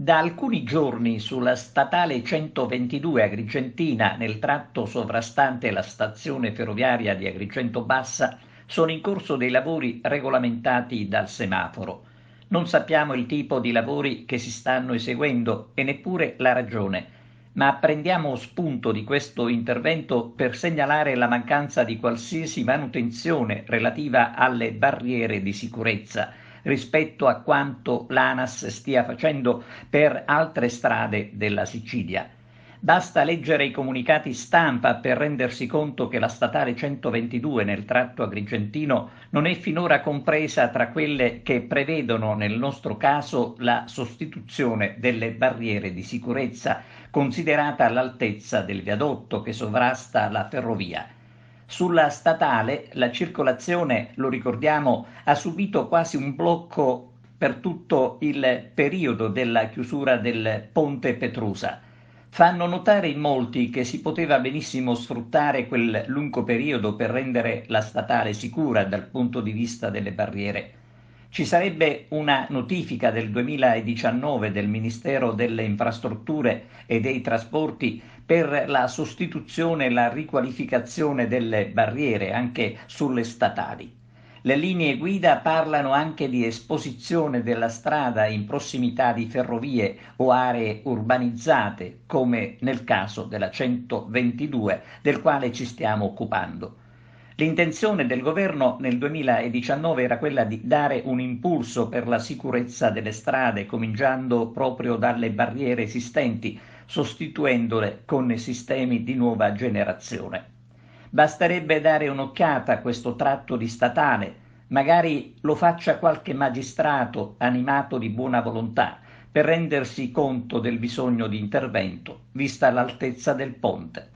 Da alcuni giorni sulla statale 122 Agrigentina, nel tratto sovrastante la stazione ferroviaria di Agrigento Bassa, sono in corso dei lavori regolamentati dal semaforo. Non sappiamo il tipo di lavori che si stanno eseguendo e neppure la ragione, ma prendiamo spunto di questo intervento per segnalare la mancanza di qualsiasi manutenzione relativa alle barriere di sicurezza rispetto a quanto l'ANAS stia facendo per altre strade della Sicilia. Basta leggere i comunicati stampa per rendersi conto che la statale 122 nel tratto agrigentino non è finora compresa tra quelle che prevedono nel nostro caso la sostituzione delle barriere di sicurezza, considerata l'altezza del viadotto che sovrasta la ferrovia. Sulla statale la circolazione, lo ricordiamo, ha subito quasi un blocco per tutto il periodo della chiusura del ponte Petrusa. Fanno notare in molti che si poteva benissimo sfruttare quel lungo periodo per rendere la statale sicura dal punto di vista delle barriere. Ci sarebbe una notifica del 2019 del Ministero delle Infrastrutture e dei Trasporti per la sostituzione e la riqualificazione delle barriere anche sulle statali. Le linee guida parlano anche di esposizione della strada in prossimità di ferrovie o aree urbanizzate, come nel caso della 122, del quale ci stiamo occupando. L'intenzione del governo nel 2019 era quella di dare un impulso per la sicurezza delle strade, cominciando proprio dalle barriere esistenti, sostituendole con sistemi di nuova generazione. Basterebbe dare un'occhiata a questo tratto di statale, magari lo faccia qualche magistrato animato di buona volontà, per rendersi conto del bisogno di intervento, vista l'altezza del ponte.